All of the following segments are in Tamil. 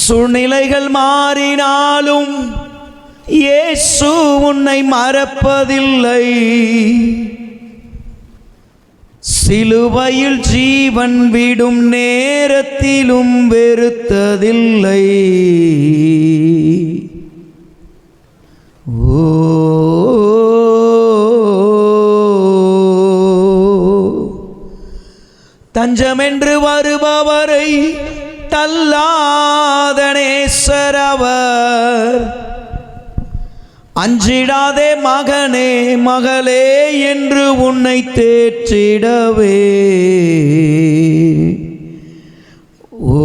சூழ்நிலைகள் மாறினாலும் இயேசு உன்னை மறப்பதில்லை. சிலுவையில் ஜீவன் விடும் நேரத்திலும் வெறுத்ததில்லை. ஓ தஞ்சமென்று வருபவரை தள்ளாத நேசர் அவர். அஞ்சிடாதே மகனே மகளே என்று உன்னை தேற்றிடவே. ஓ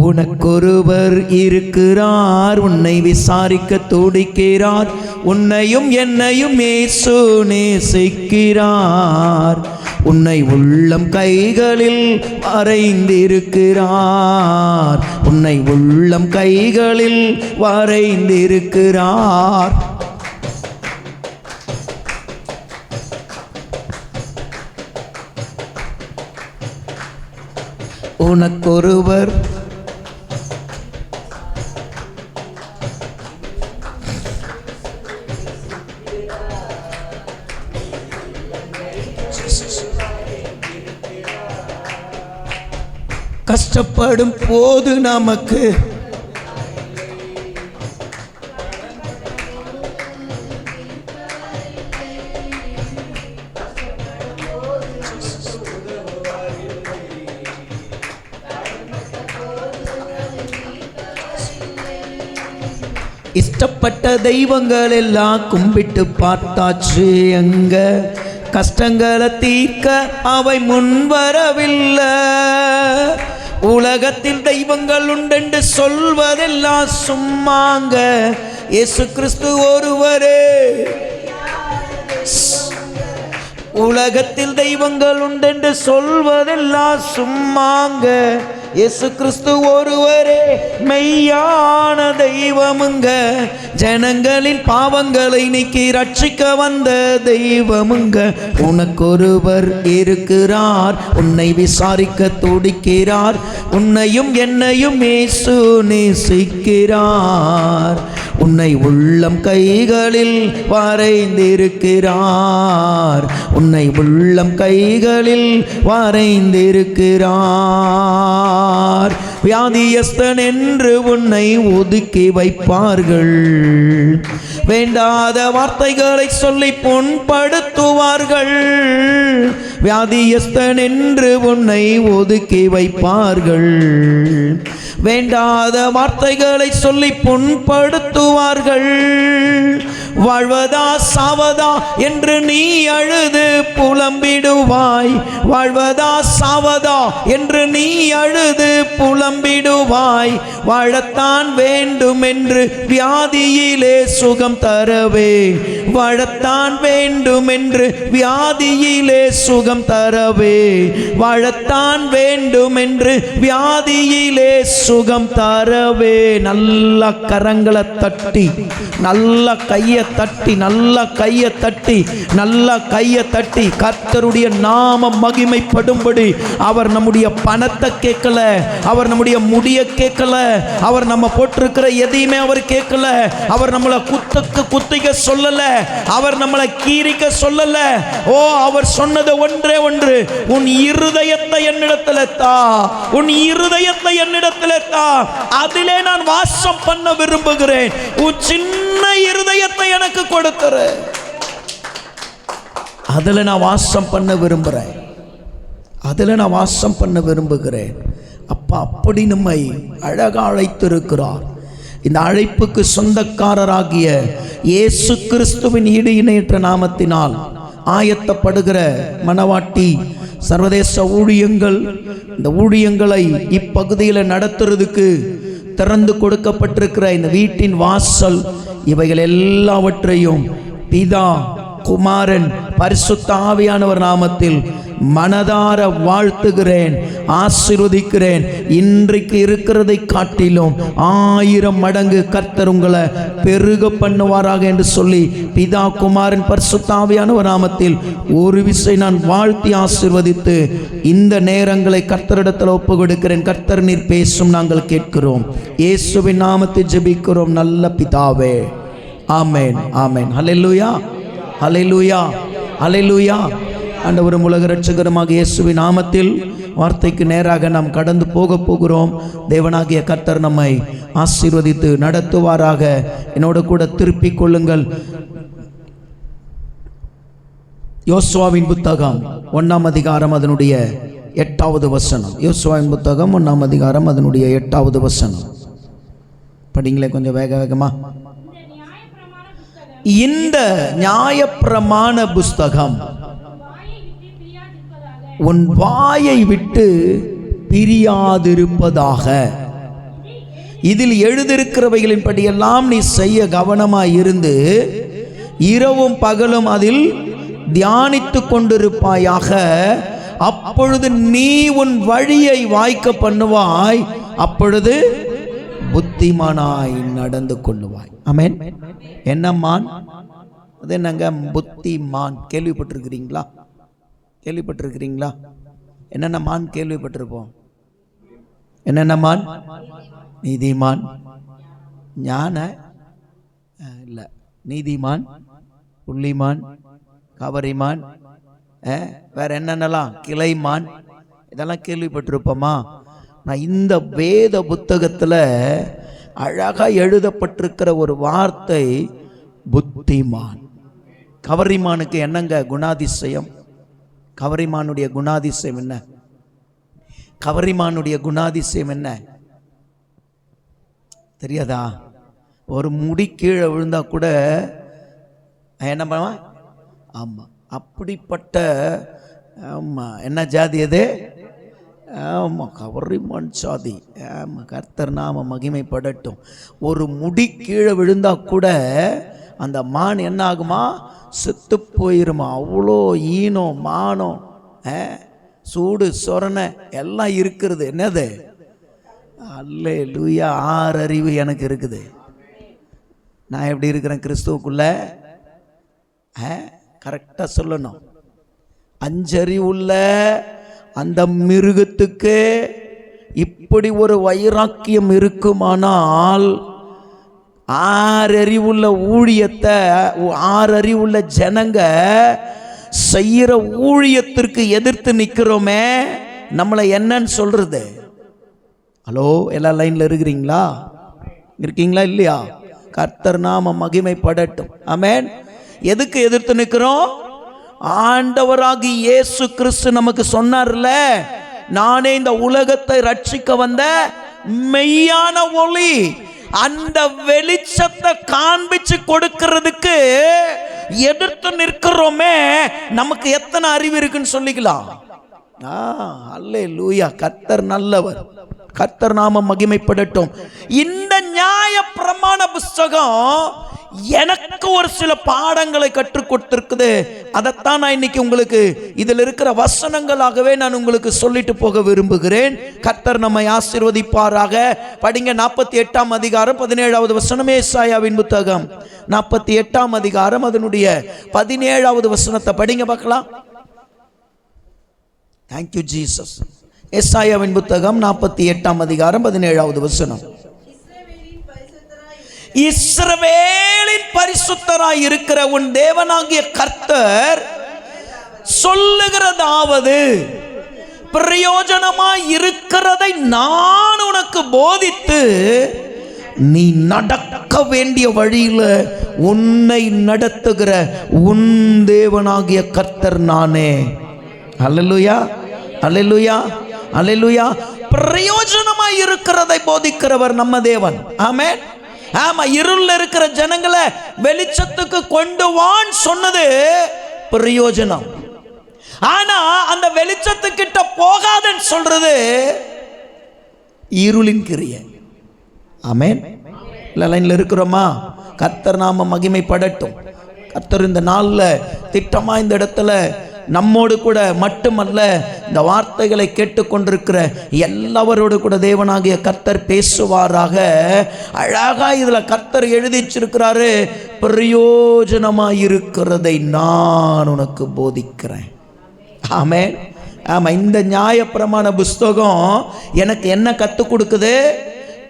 உனக்கொருவர் இருக்கிறார், உன்னை விசாரிக்க துடிக்கிறார். உன்னையும் என்னையும் இயேசு நேசிக்கிறார். உன்னை உள்ளம் கைகளில் வரைந்திருக்கிறார். உன்னை உள்ளம் கைகளில் வரைந்திருக்கிறார். உனக்கொருவர் கஷ்டப்படும் போது நமக்கு இஷ்டப்பட்ட தெய்வங்கள் எல்லாம் கும்பிட்டு பார்த்தாச்சு, எங்க கஷ்டங்களை தீர்க்க அவை முன்வரவில்லை. உலகத்தில் தெய்வங்கள் உண்டென்று சொல்வதெல்லாம் சும்மாங்க, இயேசு கிறிஸ்து ஒருவரே. உலகத்தில் தெய்வங்கள் உண்டென்று சொல்வதெல்லாம் சும்மாங்க, இயேசு கிறிஸ்து ஒருவரே மெய்யான தெய்வமுங்க. ஜனங்களின் பாவங்களை நீக்கி ரட்சிக்க வந்த தெய்வமுங்க. உனக்கொருவர் இருக்கிறார், உன்னை விசாரிக்க துடிக்கிறார். உன்னையும் என்னையும் இயேசு நேசிக்கிறார். உன்னை உள்ளம் கைகளில் வரைந்திருக்கிறார். உன்னை உள்ளம் கைகளில் வரைந்திருக்கிறார். வியாதியஸ்தன் என்று உன்னை ஒதுக்கி வைப்பார்கள். வேண்டாத வார்த்தைகளை சொல்லி புண்படுத்துவார்கள். வியாதியஸ்தன் என்று உன்னை ஒதுக்கி வைப்பார்கள். வேண்டாத வார்த்தைகளை சொல்லி புண்படுத்துவார்கள். வாழ்வதா சாவதா என்று நீ அழுது புலம்பிடுவாய். வாழ்வதா சாவதா என்று நீ அழுது புலம்பிடுவாய். வாழத்தான் வேண்டும் என்று வியாதியிலே சுகம் தரவே. வாழத்தான் வேண்டும் என்று வியாதியிலே சுகம் தரவே. வாழத்தான் வேண்டும் என்று வியாதியிலே சுகம் தரவே. நல்ல கரங்களை தட்டி, நல்ல கையை தட்டி, நல்ல கையை தட்டி, நல்ல கையை தட்டி கர்த்தருடைய நாமம் மகிமைப்படும்படி. அவர் நம்முடைய பணத்தை கேட்கல, அவர் நம்முடைய முடிய கேட்கல, அவர் நம்ம போட்டிருக்கிற எதையுமே அவர் கேட்கல. அவர் நம்மளை குத்திக்க சொல்லல, அவர் நம்மளை கீரிக்க சொல்லல. ஓ, அவர் சொன்னது ஒன்றே ஒன்று, உன் இருதயத்தை என்னிடத்தில் தா, உன் இருதயத்தை என்னிடத்தில் தா, அதிலே நான் வாசம் பண்ண விரும்புகிறேன். உன் சின்ன இருதயத்தை எனக்கு கொடுத்துரு, அதுல நான் வாசம் பண்ண விரும்புகிறேன், அதுல நான் வாசம் பண்ண விரும்புகிறேன். அப்பா அப்படி நம்மை அழகா அழைத்திருக்கிறார். இந்த அழைப்புக்கு சொந்தக்காரராகிய இயேசு கிறிஸ்துவின் ஈடு இணையற்ற நாமத்தினால் ஆயத்தப்படுகிற மணவாட்டி சர்வதேச ஊழியங்கள், இந்த ஊழியங்களை இப்பகுதியில் நடத்துறதுக்கு திறந்து கொடுக்கப்பட்டிருக்கிற இந்த வீட்டின் வாசல், இவைகள் எல்லாவற்றையும் பிதா, குமாரன், பரிசுத்த ஆவியானவர் நாமத்தில் மனதார வாழ்த்துகிறேன், ஆசீர்வதிக்கிறேன். இன்றைக்கு இருக்கிறதை காட்டிலும் 1000 மடங்கு கர்த்தர் உங்களை பெருக பண்ணுவாராக என்று சொல்லி பிதா குமாரன் பரிசுத்த ஆவியானவர் நாமத்தில் ஒரு விசை நான் வாழ்த்தி ஆசீர்வதித்து இந்த நேரங்களை கர்த்தரிடத்தில் ஒப்பு கொடுக்கிறேன். கர்த்தர் நீர் பேசும், நாங்கள் கேட்கிறோம். இயேசுவின் நாமத்தில் ஜெபிக்கிறோம் நல்ல பிதாவே, ஆமென், ஆமென். ஹல்லேலூயா, ஹல்லேலூயா, ஹல்லேலூயா. ஆண்டவரும் உலக இரட்சகருமாக இயேசுவின் நாமத்தில் வார்த்தைக்கு நேராக நாம் கடந்து போகிறோம். தேவனாகிய கர்த்தர் நம்மை ஆசீர்வதித்து நடத்துவாராக. என்னோட கூட திருப்பிக் கொள்ளுங்கள். யோசுவாவின் புத்தகம் 1ஆம் அதிகாரம் அதனுடைய 8வது வசனம். யோசுவாவின் புத்தகம் 1ஆம் அதிகாரம் அதனுடைய 8வது வசனம். படிங்களே கொஞ்சம் வேக வேகமா. இந்த நியாயப்பிரமாண புஸ்தகம் உன் வாயை விட்டு பிரியாதிருப்பதாக. இதில் எழுதியிருக்கிறவைகளின் படியெல்லாம் நீ செய்ய கவனமாய் இருந்து இரவும் பகலும் அதில் தியானித்து கொண்டிருப்பாயாக. அப்பொழுது நீ உன் வழியை வாய்க்க பண்ணுவாய், அப்பொழுது புத்திமானாய் நடந்து கொள்ளுவாய். ஆமென். என்ன மான்? அது என்னங்க புத்திமான்? கேள்விப்பட்டிருக்கிறீங்களா? கேள்விப்பட்டிருக்கிறீங்களா? என்னென்ன மான் கேள்விப்பட்டிருப்போம்? என்னென்ன மான்? நீதிமான், ஞான இல்லை, நீதிமான், புள்ளிமான், கவரிமான், வேற என்னென்னலாம், கிளைமான், இதெல்லாம் கேள்விப்பட்டிருப்போமா? நான் இந்த வேத புத்தகத்தில் அழகாக எழுதப்பட்டிருக்கிற ஒரு வார்த்தை புத்திமான். கவரிமானுக்கு என்னங்க குணாதிசயம்? கவரிமானுடைய குணாதிசயம் என்ன? கவரிமானுடைய குணாதிசயம் என்ன தெரியாதா? ஒரு முடி கீழே விழுந்தா கூட என்ன பண்ணுவான்? ஆமாம், அப்படிப்பட்ட ஆமாம், என்ன ஜாதி அது? ஆமாம், கவரிமான் சாதி. ஆமாம், கர்த்தர் நாம மகிமைப்படட்டும். ஒரு முடி கீழே விழுந்தா கூட அந்த மான் என்ன ஆகுமா? செத்து போயிருமா. அவ்வளோ ஈனம் மானம் சூடு சொரணை எல்லாம் இருக்கிறது. என்னது? அல்லேலூயா. 6 அறிவு எனக்கு இருக்குது. நான் எப்படி இருக்கிறேன் கிறிஸ்துவுக்குள்ள? கரெக்டாக சொல்லணும். 5 அறிவுள்ள அந்த மிருகத்துக்கு இப்படி ஒரு வைராக்கியம் இருக்குமானால் 6 அறிவுள்ள ஊழியத்தை, 6 அறிவுள்ள ஜனங்க செய்யற ஊழியத்திற்கு எதிர்த்து நிற்கிறோமே, நம்மளை என்னன்னு சொல்றது? ஹலோ, எல்லா லைன்ல இருக்கிறீங்களா? இருக்கீங்களா இல்லையா? கர்த்தர் நாம மகிமைப்படட்டும். ஆமென். எதுக்கு எதிர்த்து நிற்கிறோம்? ஆண்டவராகி இயேசு கிறிஸ்து நமக்கு சொன்னார்ல, நானே இந்த உலகத்தை ரட்சிக்க வந்த மெய்யான ஒளி. அந்த வெளிச்சத்தை காண்பிச்சு கொடுக்கிறதுக்கு எதிர்த்து நிற்கிறோமே, நமக்கு எத்தனை அறிவு இருக்குன்னு சொல்லிக்கலாம். அல்லேலூயா. கர்த்தர் நல்லவர். கர்த்தர் நாம மகிமைப்படட்டும். இந்த நியாய பிரமாண புஸ்தகம் எனக்கு ஒரு சில பாடங்களை கற்றுக் கொடுத்திருக்குது. அதைத்தான் நான் இன்னைக்கு உங்களுக்கு இதில் இருக்கிற வசனங்களாகவே நான் உங்களுக்கு சொல்லிட்டு போக விரும்புகிறேன். கர்த்தர் நம்மை ஆசீர்வதிப்பாராக. படிங்க 48ஆம் அதிகாரம் 17வது வசனம். ஏசாயாவின் புத்தகம் 48ஆம் அதிகாரம் அதனுடைய 17வது வசனத்தை படிங்க பார்க்கலாம். Thank you Jesus. ஏசாயாவின் புத்தகம் 48ஆம் அதிகாரம் 17வது வசனம். இஸ்ரவேலின் பரிசுத்தராய் இருக்கிற உன் தேவனாகிய கர்த்தர் சொல்லுகிறதாவது, பிரயோஜனமாய் இருக்கிறதை நான் உனக்கு போதித்து நீ நடக்க வேண்டிய வழியில உன்னை நடத்துகிற உன் தேவனாகிய கர்த்தர் நானே. அல்லேலூயா, அல்லேலூயா, அல்லேலூயா. பிரயோஜனமாய் இருக்கிறதை போதிக்கிறவர் நம்ம தேவன். ஆமென். ஆமா, இருள் இருக்கிற ஜனங்களை வெளிச்சத்துக்கு கொண்டு வான்னு சொன்னது பிரயோஜனம். ஆனா அந்த வெளிச்சத்துக்கிட்ட போகாதன்னு சொல்றது இருளின் கிரியை. ஆமென். லைன்ல இருக்கிறோமா? கர்த்தர் நாம மகிமைப்படட்டும். கர்த்தர் இந்த நாள்ல திட்டமா இந்த இடத்துல நம்மோடு கூட மட்டுமல்ல, இந்த வார்த்தைகளை கேட்டுக்கொண்டிருக்கிற எல்லாவரோடு கூட தேவனாகிய கர்த்தர் பேசுவாராக. அழகா இதுல கர்த்தர் எழுதி வச்சிருக்கிறாரு, பிரயோஜனமாயிருக்கிறதை நான் உனக்கு போதிக்கிறேன். ஆமென். ஆமா, இந்த நியாயப்பிரமாண புஸ்தகம் எனக்கு என்ன கற்றுக் கொடுக்குது?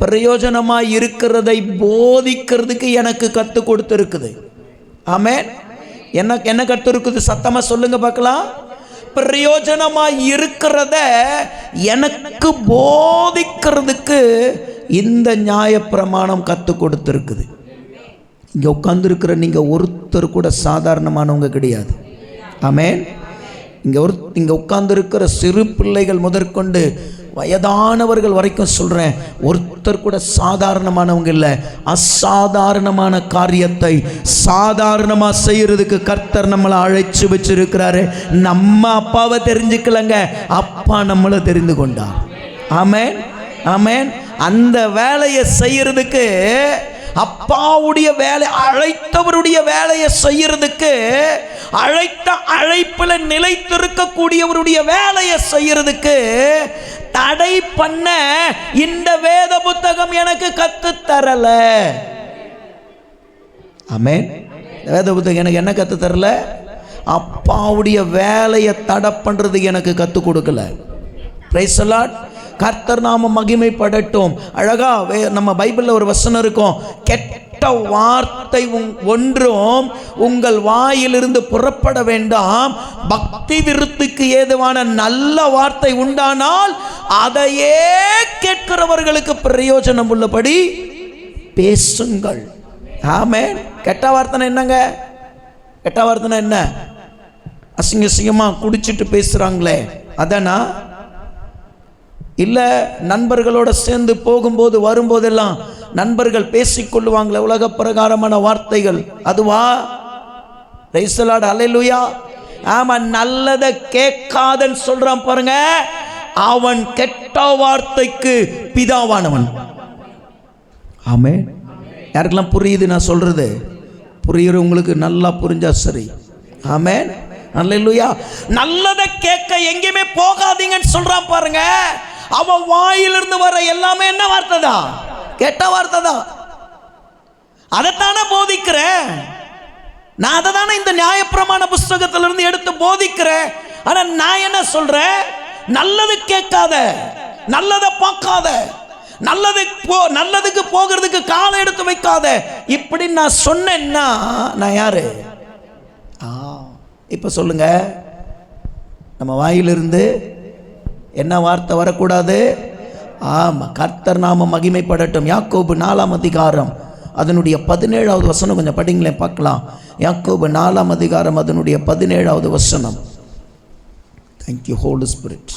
பிரயோஜனமாக இருக்கிறதை போதிக்கிறதுக்கு எனக்கு கற்றுக் கொடுத்துருக்குது. ஆமென். எனக்கு என்ன கற்றுக் இருக்குது? சத்தமாக சொல்லுங்க பார்க்கலாம். பிரயோஜனமாக இருக்கிறத எனக்கு போதிக்கிறதுக்கு இந்த நியாயப்பிரமாணம் கற்றுக் கொடுத்துருக்குது. இங்கே உட்கார்ந்துருக்கிற நீங்கள் ஒருத்தர் கூட சாதாரணமானவங்க கிடையாது. ஆமென். இங்கே உட்கார்ந்துருக்கிற சிறு பிள்ளைகள் முதற்கொண்டு வயதானவர்கள் வரைக்கும் சொல்கிறேன், ஒருத்தர் கூட சாதாரணமானவங்க இல்லை. அசாதாரணமான காரியத்தை சாதாரணமாக செய்கிறதுக்கு கர்த்தர் நம்மளை அழைச்சி வச்சிருக்கிறாரு. நம்ம அப்பாவை தெரிஞ்சுக்கலங்க, அப்பா நம்மளை தெரிந்து கொண்டார். ஆமென், ஆமென். அந்த வேலையை செய்யறதுக்கு, அப்பாவுடைய வேலை, அழைத்தவருடைய வேலையை செய்யறதுக்கு, அழைத்த அழைப்பில் நிலைத்திருக்கக்கூடியவருடைய வேலையை செய்யறதுக்கு தடை பண்ண இந்த வேத புத்தகம் எனக்கு கத்து தரல. ஆமென். வேத புத்தகம் எனக்கு என்ன கத்து தரல? அப்பாவுடைய வேலையை தடை பண்றது எனக்கு கத்து கொடுக்கல. Price the Lord. கர்த்தர் நாம மகிமைப்படட்டும். அழகா நம்ம பைபிள்ல ஒரு வசனம் இருக்கும், கெட்ட வார்த்தை ஒன்றும் உங்கள் வாயிலிருந்து புறப்பட வேண்டாம், பக்தி விருத்திக்கு ஏதுவான நல்ல வார்த்தை உண்டானால் அதையே கேட்கிறவர்களுக்கு பிரயோஜனம் உள்ளபடி பேசுங்கள். ஆமென். கெட்ட வார்த்தை என்னங்க? கெட்ட வார்த்தை என்ன? அசிங்க அசிங்கமா குடிச்சிட்டு பேசுறாங்களே அதானா? இல்லை நண்பர்களோட சேர்ந்து போகும்போது வரும்போதெல்லாம் நண்பர்கள் பேசிக்கொள்ளுவாங்களே உலக பிரகாரமான வார்த்தைகள், அதுவா? Praise the lord. அல்லேலூயா. ஆமா, நல்லதை கேட்காதன்னு சொல்றான் பாருங்க, அவன் கெட்ட வார்த்தைக்கு பிதாவானவன். ஆமென். யாருக்கெல்லாம் புரியுது நான் சொல்றது? புரியுற உங்களுக்கு நல்லா புரிஞ்சா சரி. ஆமென். அல்லேலூயா. நல்லதை கேட்க எங்கேயுமே போகாதீங்கன்னு சொல்றான் பாருங்க. அவன் வாயிலிருந்து வர எல்லாமே என்ன வார்த்தை தான்? கெட்ட வார்த்தை தான். அதைத்தானே போதிக்கிறேன் நான். அதை தானே இந்த நியாயப்பிரமாண புஸ்தகத்திலிருந்து எடுத்து போதிக்கிறேன். ஆனா நான் என்ன சொல்றேன்? நல்லது கேட்காத, நல்லதை பார்க்காத, நல்லதுக்கு போகிறதுக்கு காலை எடுத்து வைக்காத, இப்படி நான் சொன்னேன்னா நான் யாரு? இப்ப சொல்லுங்க, நம்ம வாயிலிருந்து என்ன வார்த்தை வரக்கூடாது? ஆமா, கர்த்தர் நாம மகிமைப்படட்டும். யாக்கோபு 4ஆம் அதிகாரம் அதனுடைய 17வது வசனம் கொஞ்சம் படிங்களேன் பார்க்கலாம். யாக்கோபு 4ஆம் அதிகாரம் அதனுடைய 17வது வசனம். Thank you Holy Spirit.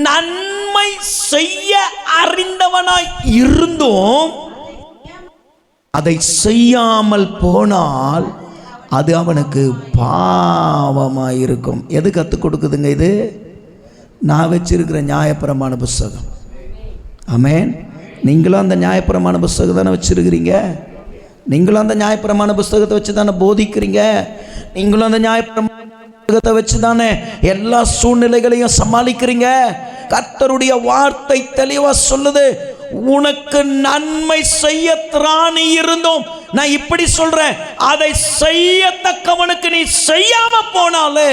நன்மை செய்ய அறிந்தவனாய் இருந்தும் அதை செய்யாமல் போனால் அது அவனுக்கு பாவமாயிருக்கும். எது கற்றுக் கொடுக்குதுங்க இது? நான் வச்சிருக்கிற நியாயப்பிரமாண புஸ்தகம். ஆமென். நீங்களும் அந்த நியாயப்பிரமாண புஸ்தகம் தானே வச்சிருக்கிறீங்க. நீங்களும் அந்த நியாயப்பிரமாண புஸ்தகத்தை வச்சு தானே போதிக்கிறீங்க. நீங்களும் அந்த நியாயப்பிரமாண புஸ்தகத்தை வச்சு தானே எல்லா சூழ்நிலைகளையும் சமாளிக்கிறீங்க. கர்த்தருடைய வார்த்தை தெளிவா சொல்லுது, உனக்கு நன்மை செய்ய திராணி இருந்தும், நான் இப்படி சொல்றேன், அதை செய்யத்தக்கவனுக்கு நீ செய்யாம போனாலே.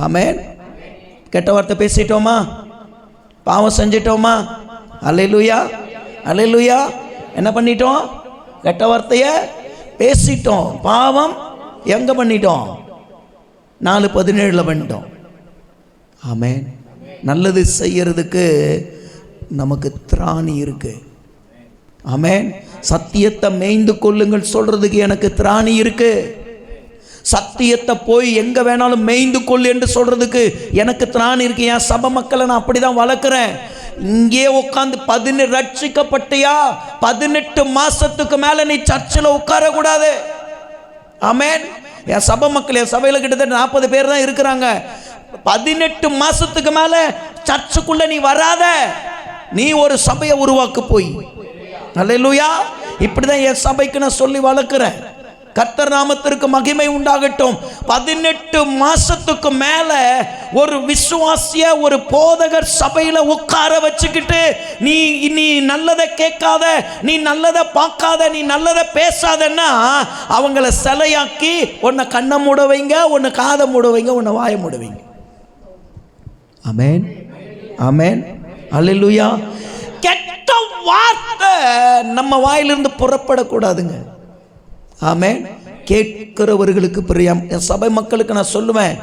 ஆமென். கெட்ட வார்த்தை பேசிட்டோமா? பாவம் செஞ்சிட்டோமா? அல்லேலூயா, அல்லேலூயா. என்ன பண்ணிட்டோம்? கெட்ட வார்த்தைய பேசிட்டோம். பாவம் எங்க பண்ணிட்டோம்? 4:17 பண்ணிட்டோம். ஆமென். நல்லது செய்யறதுக்கு நமக்கு திராணி இருக்கு. ஆமென். சத்தியத்தை மேய்ந்து கொள்ளுங்கள் சொல்றதுக்கு எனக்கு திராணி இருக்கு. சத்தியத்தை போய் எங்க வேணாலும் மேய்ந்து கொள்ளு என்று சொல்றதுக்கு எனக்கு திராணி இருக்கு. என் சபை மக்களை நான் அப்படிதான் வளர்க்குறேன். இங்கே உட்காந்து ரட்சிக்கப்பட்டியா, 18 மாசத்துக்கு மேல நீ சர்ச்சில் உட்கார கூடாது. ஆமென். என் சபை மக்கள், என் சபையில கிட்டத்தட்ட 40 பேர் தான் இருக்கிறாங்க. 18 மாசத்துக்கு மேல சர்ச்சுக்குள்ள நீ வராத. நீ ஒரு சபையை உருவாக்கு போய். அல்லேலூயா. இப்படிதான் என் சபைக்கு நான் சொல்லி வளர்க்கிறேன். கர்த்தர் நாமத்திற்கு மகிமை உண்டாகட்டும். 18 மாசத்துக்கு மேல ஒரு விசுவாசிய ஒரு போதகர் சபையில உட்கார வச்சுக்கிட்டு நீ நல்லதை கேட்காத, நீ நல்லதை பார்க்காத, நீ நல்லதை பேசாதன்னா அவங்கள சிலையாக்கி உன்னை கண்ணை மூட வைங்க, உன்னை காதை மூட வைங்க, உன்னை வாயை மூட வைங்க. ஆமென், ஆமென், அல்லேலூயா. கெட்ட வார்த்தை நம்ம வாயிலிருந்து புறப்படக்கூடாதுங்க. ஆமென். கேட்கிறவர்களுக்கு பிரியம். என் சபை மக்களுக்கு நான் சொல்லுவேன்,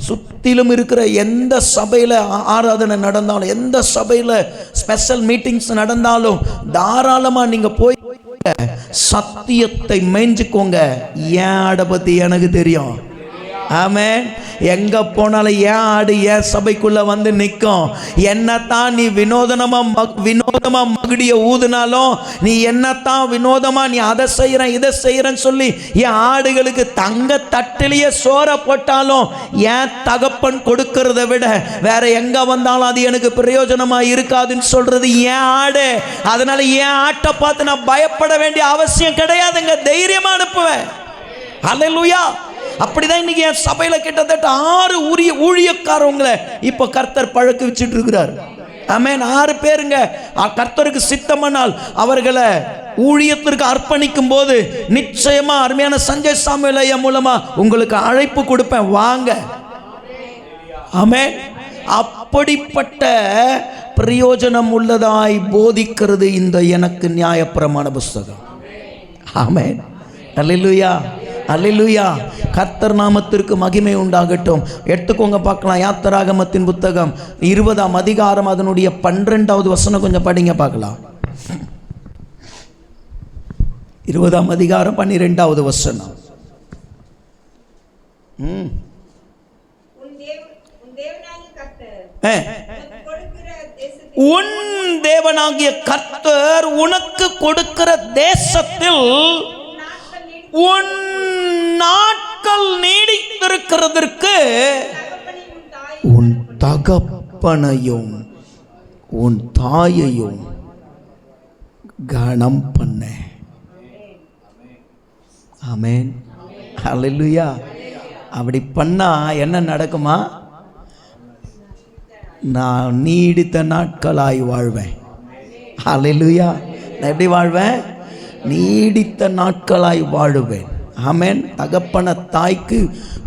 சுற்றிலும் இருக்கிற எந்த சபையில் ஆராதனை நடந்தாலும், எந்த சபையில் ஸ்பெஷல் மீட்டிங்ஸ் நடந்தாலும் தாராளமாக நீங்கள் போய் சத்தியத்தை மேய்ஞ்சுக்கோங்க. ஏன் ஆடை பற்றி எனக்கு தெரியும். ஆமென். எங்க போனாலும் ஏன் ஆடு ஏன் சபைக்குள்ள வந்து நிற்கும். என்னத்தான் நீ வினோதமா மகுடிய ஊதுனாலும், நீ என்னத்தான் வினோதமா நீ அதை செய்யறேன் இதை செய்யறேன்னு சொல்லி என் ஆடுகளுக்கு தங்க தட்டிலேயே சோற போட்டாலும் என் தகப்பன் கொடுக்கறத விட வேற எங்க வந்தாலும் அது எனக்கு பிரயோஜனமா இருக்காதுன்னு சொல்றது என் ஆடு. அதனால என் ஆட்டை பார்த்து நான் பயப்பட வேண்டிய அவசியம் கிடையாதுங்க. தைரியமா அனுப்புவேன். அல்லேலூயா. அப்படிதான் இன்னைக்கு என் சபையில கிட்டத்தட்ட 6 ஊழியக்காரவங்களை இப்ப கர்த்தர் பழக்க வச்சுட்டு இருக்கிறார். ஆமென். 6 பேருங்க. கர்த்தருக்கு சித்தமானால் அவர்களை ஊழியத்திற்கு அர்ப்பணிக்கும் போது நிச்சயமா அருமையான சஞ்சய் சாமுவேல் ஐயா மூலமா உங்களுக்கு அழைப்பு கொடுப்பேன், வாங்க. ஆமென். அப்படிப்பட்ட பிரயோஜனம் உள்ளதாய் போதிக்கிறது இந்த எனக்கு நியாயப்பிரமாண புஸ்தகம். ஆமென். அல்லேலூயா, அல்லேலூயா. கர்த்தர் நாமத்திற்கு மகிமை உண்டாகட்டும். எடுத்துக்கோங்க பார்க்கலாம். யாத்திராகமத்தின் புத்தகம் 20ஆம் அதிகாரம் அதனுடைய 12வது வசனம் கொஞ்சம் படிங்க பார்க்கலாம். 20ஆம் அதிகாரம் 12வது வசனம். உன் தேவனாகிய கர்த்தர் உனக்கு கொடுக்கிற தேசத்தில் உன் நாட்கள் நீடித்திருக்கிறதற்கு உன் தகப்பனையும் உன் தாயையும் கனம் பண்ண. ஆமென், அல்லேலூயா. அப்படி பண்ணா என்ன நடக்குமா? நான் நீடித்த நாட்களாய் வாழ்வேன். அல்லேலூயா. நான் எப்படி வாழ்வேன்? நீடித்த நாட்களாய் வாழுவேன். ஆமென். தகப்பனை தாய்க்கு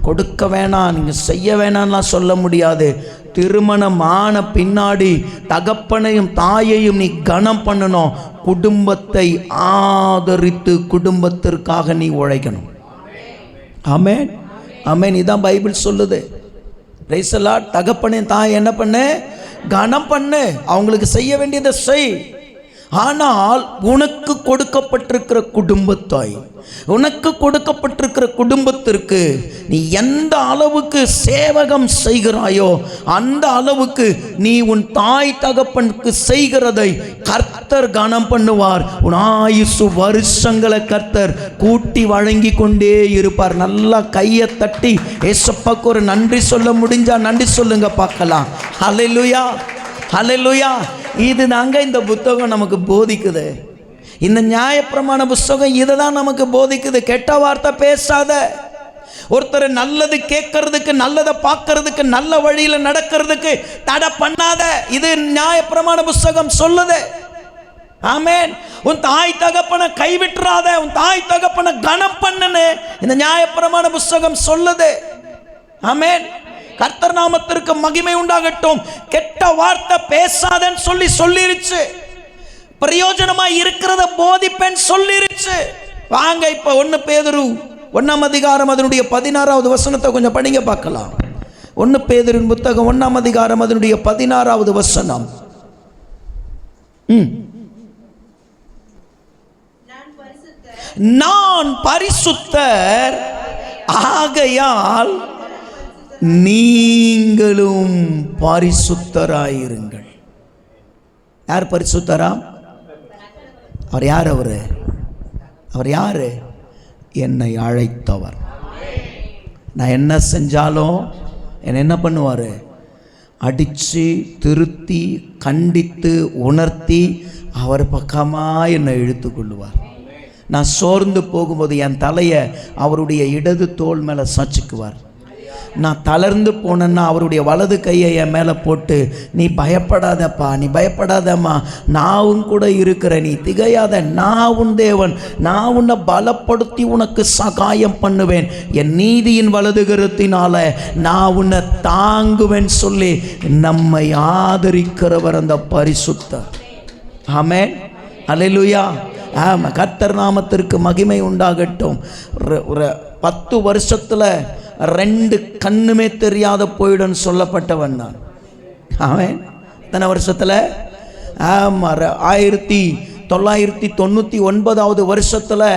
கொடுக்க வேணாம், நீங்கள் செய்ய வேணாம்லாம் சொல்ல முடியாது. திருமணம் ஆன பின்னாடி தகப்பனையும் தாயையும் நீ கனம் பண்ணணும். குடும்பத்தை ஆதரித்து குடும்பத்திற்காக நீ உழைக்கணும். ஆமென், ஆமென். இதான் பைபிள் சொல்லுது. Price the Lord. தகப்பனையும் தாய் என்ன பண்ணு? கனம் பண்ணு. அவங்களுக்கு செய்ய வேண்டியதை செய். ஆனால் உனக்கு கொடுக்கப்பட்டிருக்கிற குடும்பத்தாய், உனக்கு கொடுக்கப்பட்டிருக்கிற குடும்பத்திற்கு நீ எந்த அளவுக்கு சேவகம் செய்கிறாயோ அந்த அளவுக்கு நீ உன் தாய் தகப்பனுக்கு செய்கிறதை கர்த்தர் கனம் பண்ணுவார். உன் ஆயுசு வருஷங்களை கர்த்தர் கூட்டி வழங்கி கொண்டே இருப்பார். நல்லா கையை தட்டி ஏசப்பாக்கு ஒரு நன்றி சொல்ல முடிஞ்சா நன்றி சொல்லுங்க பார்க்கலாம். ஹல்லேலூயா, ஹல்லேலூயா. இது தாங்க இந்த புத்தகம் நமக்கு போதிக்குது. இந்த நியாயப்பிரமாண புஸ்தகம் இதை தான் நமக்கு போதிக்குது. கெட்ட வார்த்தை பேசாத. ஒருத்தர் நல்லது கேட்கறதுக்கு, நல்லதை பார்க்கறதுக்கு, நல்ல வழியில் நடக்கிறதுக்கு தடை பண்ணாத. இது நியாயப்பிரமாண புஸ்தகம் சொல்லுது. ஆமென். உன் தாய் தகப்பனை கைவிட்டுறாத, உன் தாய் தகப்பனை கனம் பண்ணுன்னு இந்த நியாயப்பிரமாண புஸ்தகம் சொல்லுது. ஆமென். கர்த்தர் நாமத்திற்கு மகிமை உண்டாகட்டும். கெட்ட வார்த்தை பேசாதன்னு சொல்லிருச்சு. பிரயோஜனமா இருக்கிறத போதிப்பேன் சொல்லிருச்சு. வாங்க இப்ப 1 பேதுரு 1ஆம் அதிகாரம் அதனுடைய 16வது வசனத்தை கொஞ்சம் படிங்க பார்க்கலாம். 1 பேதுருவின் புத்தகம் 1ஆம் அதிகாரம் அதனுடைய 16வது வசனம். நான் பரிசுத்தர் ஆகையால் நீங்களும் பரிசுத்தராயிருங்கள். யார் பரிசுத்தரா? அவர் யார்? அவர் யாரு? என்னை அழைத்தவர். நான் என்ன செஞ்சாலும் என்ன பண்ணுவார்? அடித்து திருத்தி கண்டித்து உணர்த்தி அவர் பக்கமாக என்னை இழுத்து கொள்ளுவார். நான் சோர்ந்து போகும்போது என் தலையை அவருடைய இடது தோள் மேலே சாய்ச்சிக்குவார். நான் தளர்ந்து போனேன்னா அவருடைய வலது கையை என் மேலே போட்டு, நீ பயப்படாதப்பா, நீ பயப்படாதம்மா, நான் கூட இருக்கிறேன், நீ திகையாத, நான் உன் தேவன், நான் உன்னை பலப்படுத்தி உனக்கு சகாயம் பண்ணுவேன், என் நீதியின் வலதுகரத்தினால நான் உன்னை தாங்குவேன் சொல்லி நம்மை ஆதரிக்கிறவர் அந்த பரிசுத்தர். ஆமென், அல்லேலூயா. ஆமாம், கர்த்தர் நாமத்திற்கு மகிமை உண்டாகட்டும். ஒரு 10 வருஷத்தில் 2 கண்ணுமே தெரியாத போயிடும் சொல்லப்பட்டவன் நான். ஆமென். எத்தனை வருஷத்தில்? ஆமாம், 1999 வருஷத்தில்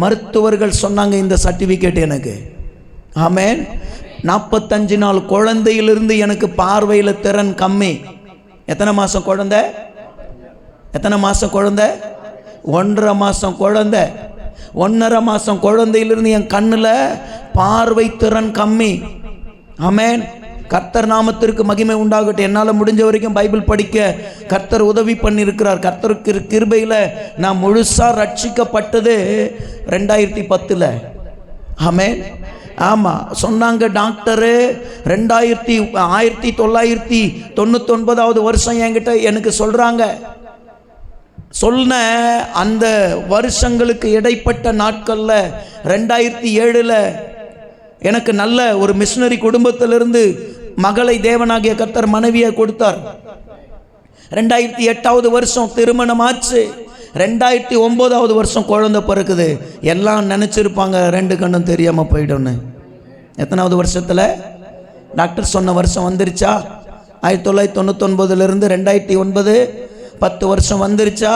மருத்துவர்கள் சொன்னாங்க இந்த சர்டிஃபிகேட் எனக்கு. ஆமென். 45 நாள் குழந்தையிலிருந்து எனக்கு பார்வையில் திறன் கம்மி. எத்தனை மாதம் குழந்தை? எத்தனை மாதம் குழந்தை? 1.5 மாதம் குழந்தை. 1.5 மாதம் குழந்தையிலிருந்து என் கண்ணில் பார்வை திறன் கம்மி. ஆமென். கர்த்தர் நாமத்திற்கு மகிமை உண்டாகட்டும். என்னால் முடிஞ்ச வரைக்கும் பைபிள் படிக்க கர்த்தர் உதவி பண்ணியிருக்கிறார். கர்த்தருக்கு கிருபையில் நான் முழுசாக ரட்சிக்கப்பட்டது 2010. ஆமென். ஆமாம், சொன்னாங்க டாக்டரு 1999 வருஷம் என்கிட்ட எனக்கு சொல்கிறாங்க. சொன்ன அந்த வருஷங்களுக்கு இடைப்பட்ட நாட்களில் 2007 எனக்கு நல்ல ஒரு மிஷனரி குடும்பத்திலிருந்து மகளை தேவனாகிய கர்த்தர் மனைவியை கொடுத்தார். 2008 வருஷம் திருமணம் ஆச்சு. 2009 வருஷம் குழந்தை பிறக்குது. எல்லாம் நினச்சிருப்பாங்க 2 கண்ணும் தெரியாமல் போயிடும்னு. எத்தனாவது வருஷத்தில்? டாக்டர் சொன்ன வருஷம் வந்துருச்சா? 1999 2009 10 வருஷம் வந்துருச்சா?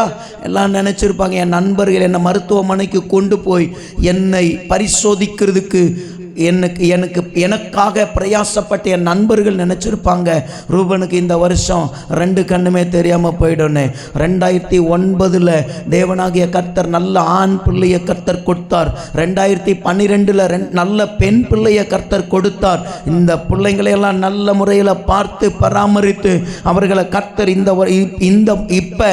எல்லாம் நினச்சிருப்பாங்க. என் நண்பர்கள் என்னை மருத்துவமனைக்கு கொண்டு போய் என்னை பரிசோதிக்கிறதுக்கு எனக்காக பிரயாசப்பட்ட என் நண்பர்கள் நினச்சிருப்பாங்க, ரூபனுக்கு இந்த வருஷம் 2 கண்ணுமே தெரியாமல் போயிடும்னு. 2009 தேவனாகிய கர்த்தர் நல்ல ஆண் பிள்ளையை கர்த்தர் கொடுத்தார். 2012 நல்ல பெண் பிள்ளையை கர்த்தர் கொடுத்தார். இந்த பிள்ளைங்களையெல்லாம் நல்ல முறையில் பார்த்து பராமரித்து அவர்களை கர்த்தர் இப்போ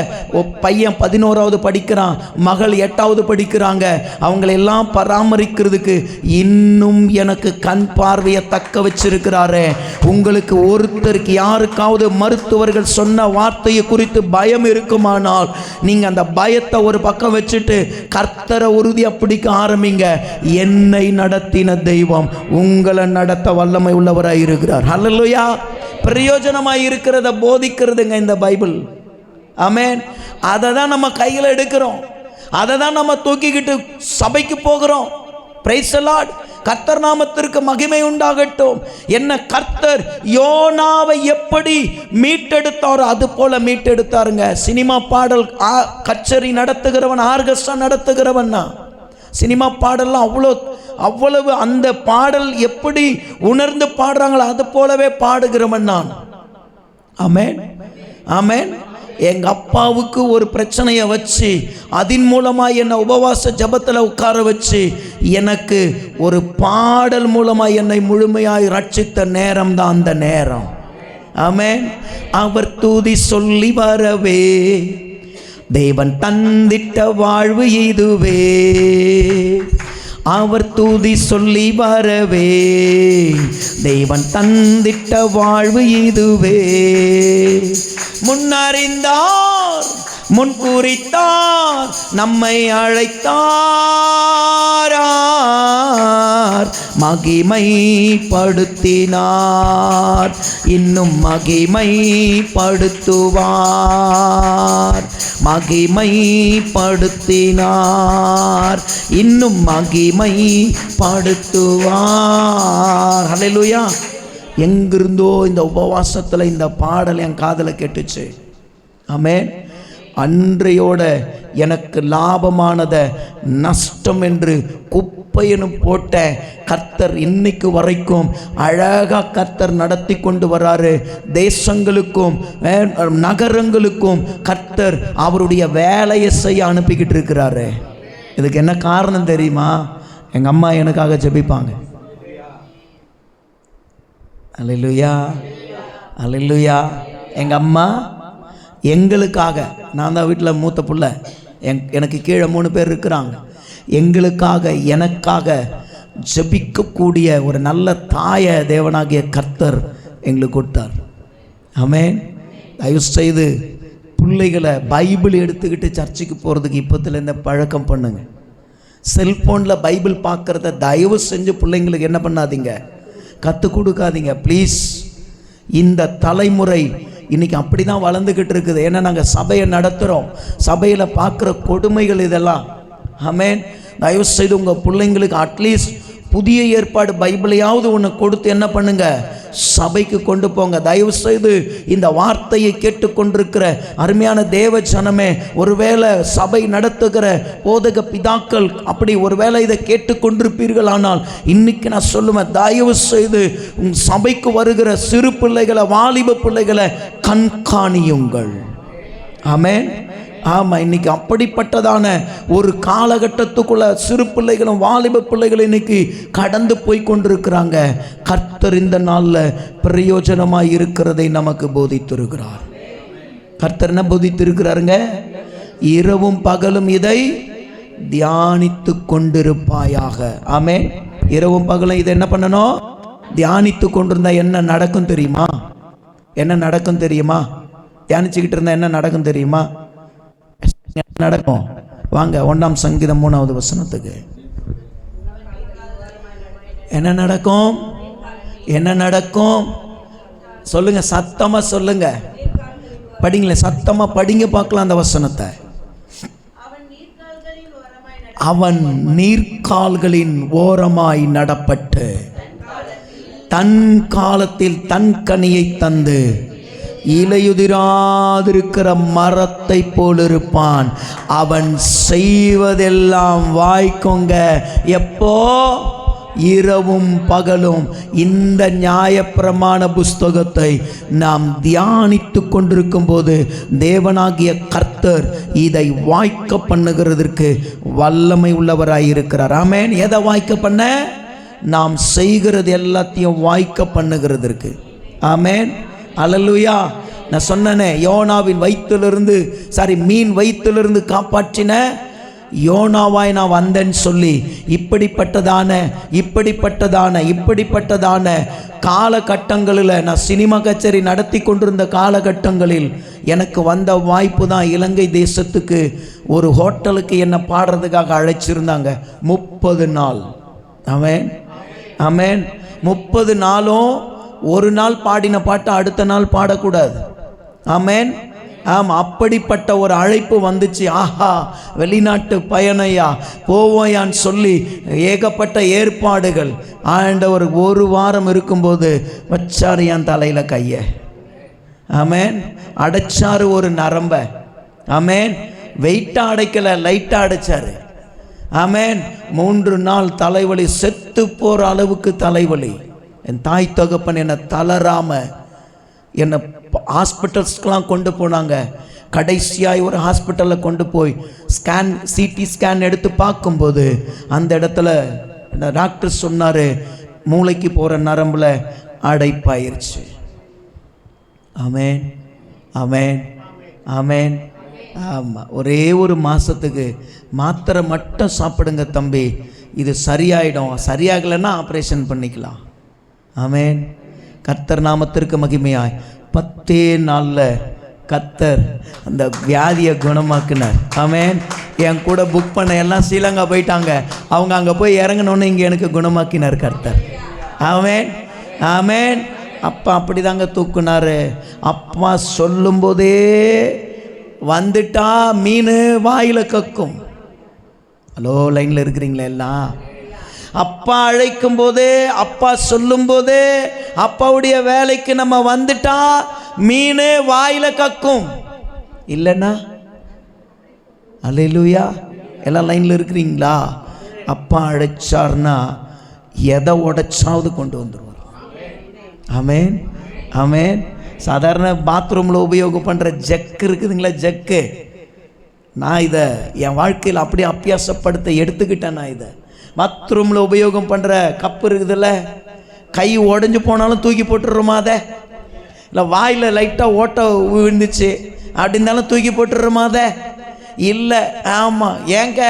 பையன் 11வது படிக்கிறான், மகள் 8வது படிக்கிறாங்க. அவங்களெல்லாம் பராமரிக்கிறதுக்கு இன்னும் எனக்கு கண் பார்வையை தக்க வச்சிருக்கிறாரே. உங்களுக்கு ஒருத்தருக்கு யாருக்காவது மருத்துவர்கள் சொன்ன வார்த்தையை குறித்து பயம் இருக்குமானால் நீங்க அந்த பயத்தை ஒரு பக்கம் வச்சுட்டு கர்த்தரை உறுதியா பிடிக்க ஆரம்பிங்க. என்னை நடத்தின தெய்வம் உங்களை நடத்த வல்லமை உள்ளவராய் இருக்கிறார். ஹல்லேலூயா. பிரயோஜனமாய் இருக்கிறத போதிக்கிறதுங்க இந்த பைபிள். ஆமென். அதை தான் நம்ம கையில் எடுக்கிறோம், அதை தான் நம்ம தூக்கிக்கிட்டு சபைக்கு போகிறோம். Price the Lord. கர்த்தர் நாமத்திற்கு மகிமை உண்டாகட்டும். என்ன கர்த்தர் யோனாவை எப்படி மீட்டெடுத்தாரோ அது போல மீட்டெடுத்தாருங்க. சினிமா பாடல் கச்சேரி நடத்துகிறவன், ஆர்கெஸ்ட்ரா நடத்துகிறவன், சினிமா பாடல்லாம் அவ்வளவு அந்த பாடல் எப்படி உணர்ந்து பாடுறாங்களோ அது போலவே பாடுகிறவன் நான். ஆமென், ஆமென். எங்க அப்பாவுக்கு ஒரு பிரச்சனையை வச்சு அதன் மூலமாக என்னை உபவாச ஜபத்தில் உட்கார வச்சு எனக்கு ஒரு பாடல் மூலமாக என்னை முழுமையாய் ரட்சித்த நேரம் தான் அந்த நேரம். ஆமென். அவர் துதி சொல்லி வரவே தேவன் தந்திட்ட வாழ்வு இதுவே. அவர் துதி சொல்லி வரவே தேவன் தந்திட்ட வாழ்வு இதுவே. முன்னறிந்தார், முன்குறித்தார், நம்மை அழைத்தார், மகிமைப்படுத்தினார், இன்னும் மகிமைப்படுத்துவார், மகிமைப்படுத்தினார், இன்னும் மகிமைப்படுத்துவார். ஹல்லேலூயா. எங்கிருந்தோ இந்த உபவாசத்தில் இந்த பாடல் என் காதில் கேட்டுச்சு. ஆமென். அன்றையோட எனக்கு லாபமானதை நஷ்டம் என்று குப்பைன்னு போட்ட கர்த்தர் இன்னைக்கு வரைக்கும் அழகாக கர்த்தர் நடத்தி கொண்டு வராரு. தேசங்களுக்கும் நகரங்களுக்கும் கர்த்தர் அவருடைய வேலையை செய்ய அனுப்பிக்கிட்டு இருக்கிறாரு. இதுக்கு என்ன காரணம் தெரியுமா? எங்கள் அம்மா எனக்காக ஜெபிப்பாங்க. அல்லேலூயா, அல்லேலூயா. எங்கள் அம்மா எங்களுக்காக, நான் தான் வீட்டில் மூத்த பிள்ளை, எனக்கு கீழே 3 பேர் இருக்கிறாங்க. எங்களுக்காக எனக்காக ஜெபிக்கக்கூடிய ஒரு நல்ல தாயை தேவனாகிய கர்த்தர் எங்களுக்கு கொடுத்தார். ஆமென். தயவு செய்து பிள்ளைகளை பைபிள் எடுத்துக்கிட்டு சர்ச்சுக்கு போகிறதுக்கு இப்போத்துலேருந்து பழக்கம் பண்ணுங்க. செல்ஃபோனில் பைபிள் பார்க்குறத தயவு செஞ்சு பிள்ளைங்களுக்கு என்ன பண்ணாதீங்க, கற்றுக் கொடுக்காதீங்க ப்ளீஸ். இந்த தலைமுறை இன்றைக்கி அப்படி தான் வளர்ந்துக்கிட்டு இருக்குது. ஏன்னா நாங்கள் சபையை நடத்துகிறோம், சபையில் பார்க்குற கொடுமைகள் இதெல்லாம். ஆமென். தயவு செய்து உங்கள் பிள்ளைங்களுக்கு அட்லீஸ்ட் புதிய ஏற்பாடு பைபிளையாவது ஒன்று கொடுத்து என்ன பண்ணுங்க, சபைக்கு கொண்டு போங்க. தயவு செய்து இந்த வார்த்தையை கேட்டுக்கொண்டிருக்கிற அருமையான தேவ ஜனமே, ஒருவேளை சபை நடத்துகிற போதக பிதாக்கள் அப்படி ஒருவேளை இதை கேட்டுக்கொண்டிருப்பீர்கள், ஆனால் இன்னைக்கு நான் சொல்லுவேன், தயவு செய்து உங்கள் சபைக்கு வருகிற சிறு பிள்ளைகளை, வாலிப பிள்ளைகளை கண்காணியுங்கள். ஆமென். ஆமாம், இன்னைக்கு அப்படிப்பட்டதான ஒரு காலகட்டத்துக்குள்ள சிறு பிள்ளைகளும் வாலிப பிள்ளைகளும் இன்னைக்கு கடந்து போய் கொண்டிருக்கிறாங்க. கர்த்தர் இந்த நாளில் பிரயோஜனமாக இருக்கிறதை நமக்கு போதித்திருக்கிறார். கர்த்தர் என்ன போதித்திருக்கிறாருங்க? இரவும் பகலும் இதை தியானித்து கொண்டிருப்பாயாக. ஆமென். இரவும் பகலும் இதை என்ன பண்ணணும்? தியானித்து கொண்டிருந்தா என்ன நடக்கும் தெரியுமா? என்ன நடக்கும் தெரியுமா? தியானிச்சுக்கிட்டு இருந்தா என்ன நடக்கும் தெரியுமா? நடக்கும். வாங்க 1 சங்கீதம் 3வது வசனத்துக்கு. என்ன நடக்கும்? என்ன நடக்கும் சொல்லுங்க, சத்தமா சொல்லுங்க. படிங்களேன், சத்தமா படிங்க பார்க்கலாம் அந்த வசனத்தை. அவன் நீர்க்கால்களின் ஓரமாய் நடப்பட்டு தன் காலத்தில் தன் கனியை தந்து இலையுதிராதிருக்கிற மரத்தை போல் இருப்பான். அவன் செய்வதெல்லாம் வாய்க்குங்க. எப்போ? இரவும் பகலும். இந்த நியாயப்பிரமாண புஸ்தகத்தை நாம் தியானித்து கொண்டிருக்கும் போது தேவனாகிய கர்த்தர் இதை வாய்க்க பண்ணுகிறதற்கு வல்லமை உள்ளவராயிருக்கிறார். ஆமென். எதை வாய்க்க பண்ண? நாம் செய்கிறது எல்லாத்தையும் வாய்க்க பண்ணுகிறதற்கு. ஆமென். அல்லேலூயா. நான் சொன்னேனே, யோனாவின் வயிற்றிலிருந்து மீன் வயிற்றிலிருந்து காப்பாற்றின யோனாவாய் நான் வந்தேன்னு சொல்லி இப்படிப்பட்டதான காலகட்டங்களில் நான் சினிமா கச்சேரி நடத்தி கொண்டிருந்த காலகட்டங்களில் எனக்கு வந்த வாய்ப்பு தான் இலங்கை தேசத்துக்கு ஒரு ஹோட்டலுக்கு என்னை பாடுறதுக்காக அழைச்சிருந்தாங்க. 30 நாள். ஆமென். ஆமென். 30 நாளும் ஒரு நாள் பாடின பாட்டை அடுத்த நாள் பாடக்கூடாது. ஆமென். ஆமாம், அப்படிப்பட்ட ஒரு அழைப்பு வந்துச்சு. ஆஹா, வெளிநாட்டு பயணையா போவோயான்னு சொல்லி ஏகப்பட்ட ஏற்பாடுகள். ஆண்டவர் ஒரு வாரம் இருக்கும்போது வச்சாரு என் தலையில் கைய. ஆமென். அடைச்சாரு ஒரு நரம்ப. ஆமென். வெயிட்டாக அடைக்கலை, லைட்டாக அடைச்சாரு. ஆமென். 3 நாள் தலைவலி, செத்து போகிற அளவுக்கு தலைவலி. என் தாய் தகப்பன் என்னை தளராம என்னை ஹாஸ்பிட்டல்ஸ்க்கெலாம் கொண்டு போனாங்க. கடைசியாய் ஒரு ஹாஸ்பிட்டலில் கொண்டு போய் சிடி ஸ்கேன் எடுத்து பார்க்கும்போது அந்த இடத்துல டாக்டர் சொன்னார், மூளைக்கு போகிற நரம்புல அடைப்பாயிருச்சு. ஆமென். ஆமென். ஆமென். ஆமாம், ஒரே ஒரு மாதத்துக்கு மாத்திரை மட்டும் சாப்பிடுங்க தம்பி, இது சரியாயிடும். சரியாகலைன்னா ஆப்ரேஷன் பண்ணிக்கலாம். ஆமென். கர்த்தர் நாமத்திற்கு மகிமையாய் 10 நாளில் கர்த்தர் அந்த வியாதியை குணமாக்குனார். ஆமென். என் கூட புக் பண்ண எல்லாம் ஸ்ரீலங்கா போயிட்டாங்க. அவங்க அங்கே போய் இறங்கணுன்னு இங்கே எனக்கு குணமாக்கினார் கர்த்தர். ஆமென். ஆமென். அப்பா அப்படி தாங்க தூக்குனார். அப்பா சொல்லும்போதே வந்துட்டா மீன் வாயில் கக்கும். ஹலோ, லைனில் இருக்கிறீங்களா எல்லாம்? அப்பா அழைக்கும் போதே, அப்பா சொல்லும் போதே, அப்பாவுடைய வேலைக்கு நம்ம வந்துட்டா மீன் வாயில கக்கும். இல்லைன்னா அல்லேலூயா. எல்லாம் லைன்ல இருக்கிறீங்களா? அப்பா அழைச்சார்னா எதை உடைச்சாவது கொண்டு வந்துடுவார். ஆமென். ஆமென். சாதாரண பாத்ரூமில் உபயோகம் பண்ணுற ஜக்கு இருக்குதுங்களா, ஜக்கு, நான் இதை என் வாழ்க்கையில் அப்படியே அபியாசப்படுத்த எடுத்துக்கிட்டேன். நான் இதை பாத்ரூமில் உபயோகம் பண்ணுற கப்பு இருக்குதுல்ல, கை உடஞ்சி போனாலும் தூக்கி போட்டுடுறோமா? அதை இல்லை வாயில் லைட்டாக ஓட்ட விழுந்துச்சு அப்படின்னாலும் தூக்கி போட்டுடுறோமா? அதை இல்லை. ஆமாம். ஏங்க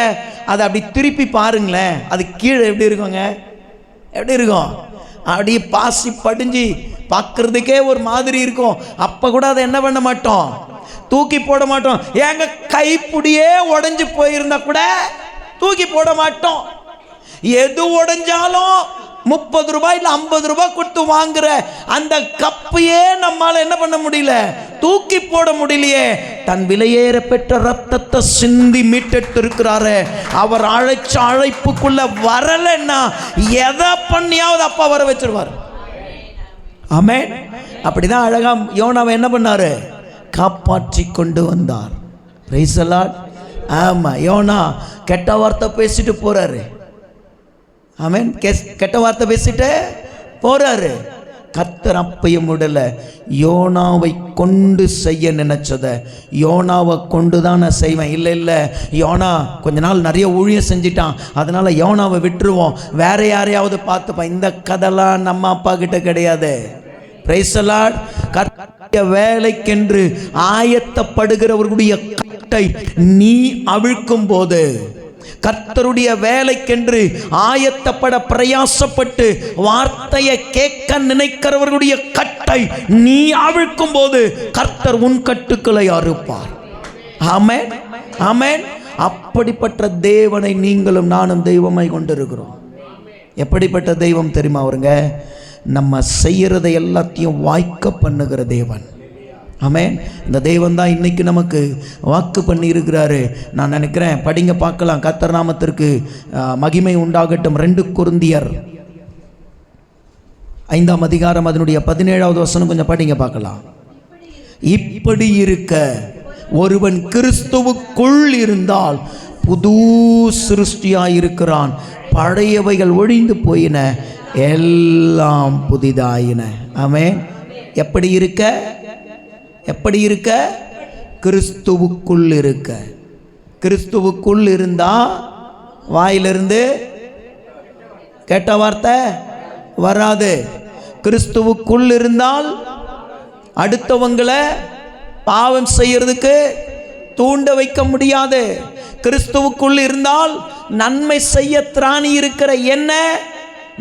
அதை அப்படி திருப்பி பாருங்களேன், அது கீழே எப்படி இருக்குங்க, எப்படி இருக்கும், அப்படியே பாசி படிஞ்சு பார்க்கறதுக்கே ஒரு மாதிரி இருக்கும். அப்போ கூட அதை என்ன பண்ண மாட்டோம், தூக்கி போட மாட்டோம். ஏங்க கைப்பிடியே உடஞ்சி போயிருந்தா கூட தூக்கி போட மாட்டோம். எது உடைஞ்சாலும் 30 ரூபாய் இல்லை 50 ரூபாய் கொடுத்து வாங்குற அந்த கப்பையே நம்மால என்ன பண்ண முடியல, தூக்கி போட முடியலையே. தன் விலையேற பெற்ற ரத்தத்தை சிந்தி மீட்டெடுத்து இருக்கிறாரு. அவர் அழைச்ச அழைப்புக்குள்ள வரலன்னா எதை பண்ணியாவது அப்பா வர வச்சிருவார். ஆமென். அப்படிதான் அழகா யோனாவை என்ன பண்ணாரு, காப்பாற்றி கொண்டு வந்தார். Price the Lord. ஆமா, யோனா கெட்ட வார்த்தை பேசிட்டு போறாரு. ஆமென். கெட்ட வார்த்தை பேசிட்டு போறாரு. கர்த்தர் அப்பையும் விடல. யோனாவை கொண்டு செய்ய நினைச்சத யோனாவை கொண்டு தான் நான் செய்வேன். இல்லை இல்லை, யோனா கொஞ்ச நாள் நிறைய ஊழியம் செஞ்சிட்டான், அதனால யோனாவை விட்டுருவோம், வேற யாரையாவது பார்த்துப்பான். இந்த கதைலாம் நம்ம அப்பா கிட்ட கிடையாது. Price the Lord. கர்த்தருடைய வேலைக்கென்று ஆயத்தப்படுகிறவர்களுடைய கட்டை நீ அவிழ்க்கும் போது, கர்த்தருடைய வேலைக்கென்று ஆயத்தப்பட பிரயாசப்பட்டு வார்த்தையை கேட்க நினைக்கிறவர்களுடைய கட்டை நீ அவிழ்க்கும் போது கர்த்தர் உன் கட்டுக்களை அறுப்பார். ஆமென், ஆமென். அப்படிப்பட்ட தேவனை நீங்களும் நானும் தெய்வமாய் கொண்டிருக்கிறோம். எப்படிப்பட்ட தெய்வம் தெரியுமா அவருங்க, நம்ம செய்யறதை எல்லாத்தையும் வாய்க்க பண்ணுகிற தேவன். ஆமென். இந்த தெய்வம் தான் இன்னைக்கு நமக்கு வாக்கு பண்ணி இருக்கிறாரு. நான் நினைக்கிறேன், படிங்க பார்க்கலாம். கர்த்தர் நாமத்திற்கு மகிமை உண்டாகட்டும். 2 கொரிந்தியர் 5ஆம் அதிகாரம் அதனுடைய 17வது வசனம் கொஞ்சம் படிங்க பார்க்கலாம். இப்படி இருக்க ஒருவன் கிறிஸ்துவுக்குள் இருந்தால் புது சிருஷ்டியாயிருக்கிறான், பழையவைகள் ஒழிந்து போயின, எல்லாம் புதிதாயின. ஆமென். எப்படி இருக்க, எப்படி இருக்க, கிறிஸ்துவுக்குள் இருக்க. கிறிஸ்துவுக்குள் இருந்தா வாயிலிருந்து கேட்ட வார்த்தை வராது. கிறிஸ்துவுக்குள் இருந்தால் அடுத்தவங்களை பாவம் செய்யறதுக்கு தூண்ட வைக்க முடியாது. கிறிஸ்துவுக்குள் இருந்தால் நன்மை செய்ய திராணி இருக்கிற என்ன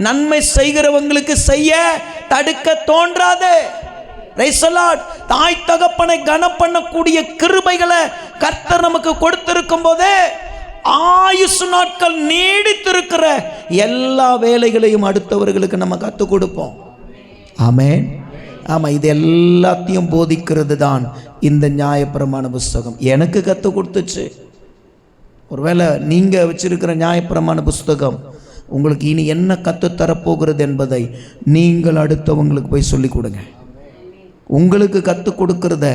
நன்மை செய்கிறவங்களுக்கு செய்ய தடுக்க தோன்றாது. தாய் தகப்பனை கனம் பண்ணக்கூடிய கிருபைகளை கர்த்தர் நமக்கு கொடுத்திருக்கும் போதே ஆயுசு நாட்கள் நீடித்திருக்கிற எல்லா வேலைகளையும் அடுத்தவர்களுக்கு நம்ம கற்றுக் கொடுப்போம். ஆமென். ஆமாம், இது எல்லாத்தையும் போதிக்கிறது தான் இந்த நியாயப்பிரமாண புஸ்தகம். எனக்கு கற்றுக் கொடுத்துச்சு. ஒருவேளை நீங்கள் வச்சிருக்கிற நியாயப்பிரமாண புஸ்தகம் உங்களுக்கு இனி என்ன கற்றுத்தரப்போகிறது என்பதை நீங்கள் அடுத்தவங்களுக்கு போய் சொல்லிக் கொடுங்க. உங்களுக்கு கற்றுக் கொடுக்கிறத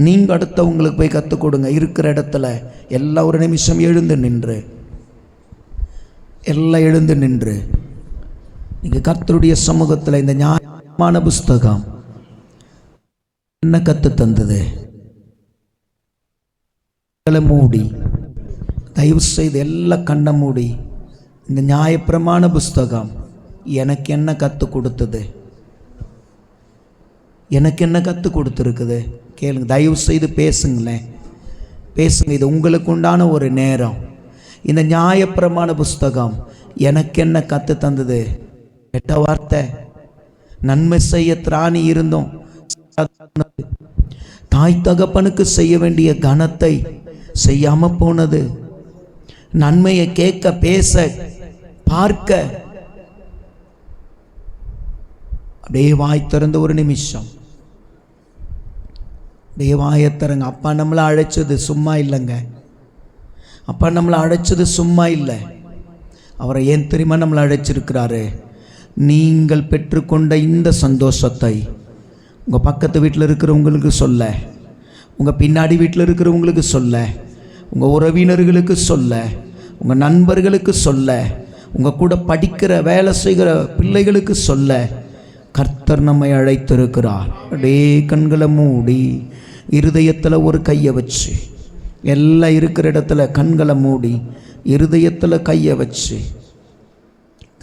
நீங்கள் அடுத்தவங்களுக்கு போய் கற்றுக் கொடுங்க. இருக்கிற இடத்துல எல்லாம் ஒரு நிமிஷம் எழுந்து நின்று, எல்லாம் எழுந்து நின்று நீங்கள் கர்த்தருடைய சமூகத்தில் இந்த ஞானமான புஸ்தகம் என்ன கற்று தந்தது மூடி, தயவு செய்து எல்லாம் கண்ணை மூடி இந்த நியாயப்பிரமாண புஸ்தகம் எனக்கு என்ன கற்றுக் கொடுத்தது, எனக்கு என்ன கற்றுக் கொடுத்துருக்குது கேளுங்க. தயவு செய்து பேசுங்களேன், பேசுங்க. இது உங்களுக்கு உண்டான ஒரு நேரம். இந்த நியாயப்பிரமாண புஸ்தகம் எனக்கு என்ன கற்று தந்தது? கெட்ட வார்த்தை, நன்மை செய்ய திராணி இருந்தோம், தாய் தகப்பனுக்கு செய்ய வேண்டிய கனத்தை செய்யாம போனது, நன்மையை கேட்க பேச பார்க்க அப்படியே வாய் திறந்த ஒரு நிமிஷம் அப்படியே வாயை திறங்க. அப்பா நம்மளை அழைச்சது சும்மா இல்லைங்க. அப்பா நம்மளை அழைச்சது சும்மா இல்லை. அவரை ஏன் தெரியுமா நம்மளை அழைச்சிருக்கிறாரு? நீங்கள் பெற்றுக்கொண்ட இந்த சந்தோஷத்தை உங்கள் பக்கத்து வீட்டில் இருக்கிறவங்களுக்கு சொல்ல, உங்கள் பின்னாடி வீட்டில் இருக்கிறவங்களுக்கு சொல்ல, உங்கள் உறவினர்களுக்கு சொல்ல, உங்கள் நண்பர்களுக்கு சொல்ல, உங்கள் கூட படிக்கிற வேலை செய்கிற பிள்ளைகளுக்கு சொல்ல கர்த்தர் நம்மை அழைத்திருக்கிறார். அப்படியே கண்களை மூடி இருதயத்தில் ஒரு கையை வச்சு, எல்லாம் இருக்கிற இடத்துல கண்களை மூடி இருதயத்தில் கையை வச்சு,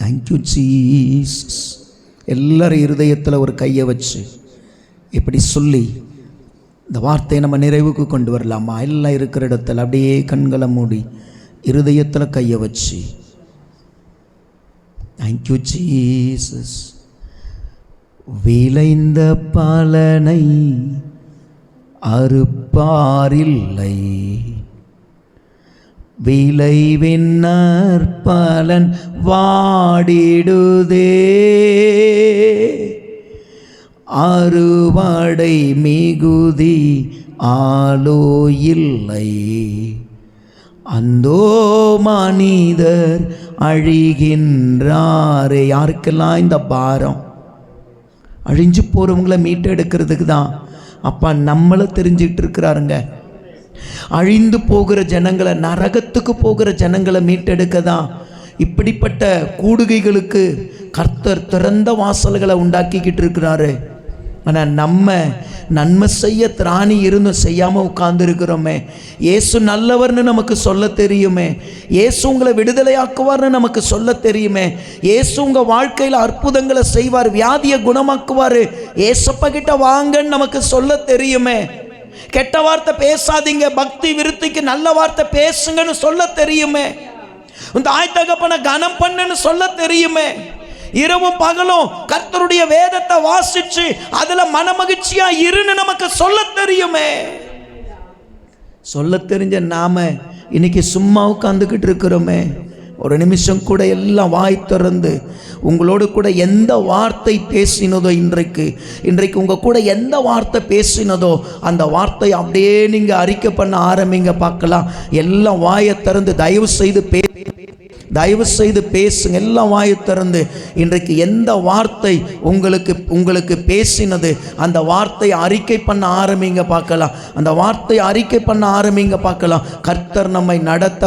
தேங்க்யூ ஜீசஸ், எல்லாரும் இருதயத்தில் ஒரு கையை வச்சு இப்படி சொல்லி இந்த வார்த்தையை நம்ம நிறைவுக்கு கொண்டு வரலாமா? எல்லாம் இருக்கிற இடத்துல அப்படியே கண்களை மூடி இருதயத்தில் கையை வச்சு, தேங்க்யூ ஜீசஸ். விளைந்த பலனை அறுப்பாரில்லை, விளைவின்னர் பலன் வாடிடுதே, அறுவடை மிகுதி ஆலோ இல்லை, அந்தோ மனிதர் அழிகின்றாரே. யாருக்கெல்லாம் இந்த பாரம்? அழிஞ்சு போகிறவங்கள மீட்டெடுக்கிறதுக்கு தான் அப்பா நம்மளை தெரிஞ்சிட்டு இருக்கிறாருங்க. அழிந்து போகிற ஜனங்களை, நரகத்துக்கு போகிற ஜனங்களை மீட்டெடுக்க தான் இப்படிப்பட்ட கூடுகைகளுக்கு கர்த்தர் திறந்த வாசல்களை உண்டாக்கிக்கிட்டு இருக்கிறாரு. ஆனால் நம்ம நன்மை செய்ய திராணி இருந்தும் செய்யாமல் உட்கார்ந்து இருக்கிறோமே. இயேசு நல்லவர்னு நமக்கு சொல்ல தெரியுமே, இயேசு உங்களை விடுதலையாக்குவார்னு நமக்கு சொல்ல தெரியுமே, இயேசு உங்கள் வாழ்க்கையில் அற்புதங்களை செய்வார், வியாதியை குணமாக்குவார், இயேசப்பா கிட்ட வாங்கன்னு நமக்கு சொல்ல தெரியுமே. கெட்ட வார்த்தை பேசாதீங்க, பக்தி விருத்திக்கு நல்ல வார்த்தை பேசுங்கன்னு சொல்ல தெரியுமே. இந்த தாய் தகப்பனை கனம் பண்ணுன்னு சொல்ல தெரியுமே. இரவும் பகலும் கர்த்தருடைய வேதத்தை வாசிச்சு அதுல மனமகிழ்ச்சியா இருன்னு நமக்கு சொல்ல தெரியுமே. சொல்ல தெரிஞ்ச நாம இன்னைக்கு சும்மா உட்காந்துக்கிட்டு இருக்கிறோமே. ஒரு நிமிஷம் கூட எல்லாம் வாய் திறந்து உங்களோடு கூட எந்த வார்த்தை பேசினதோ, இன்றைக்கு உங்கள் கூட எந்த வார்த்தை பேசினதோ அந்த வார்த்தை அப்படியே நீங்கள் அறிக்கை பண்ண ஆரம்பிங்க பார்க்கலாம். எல்லாம் வாயை திறந்து தயவு செய்து பேசுங்க. எல்லாம் வாயை திறந்து இன்றைக்கு எந்த வார்த்தை உங்களுக்கு பேசினது அந்த வார்த்தையை அறிக்கை பண்ண ஆரம்பிங்க பார்க்கலாம். அந்த வார்த்தையை அறிக்கை பண்ண ஆரம்பிங்க பார்க்கலாம். கர்த்தர் நம்மை நடத்த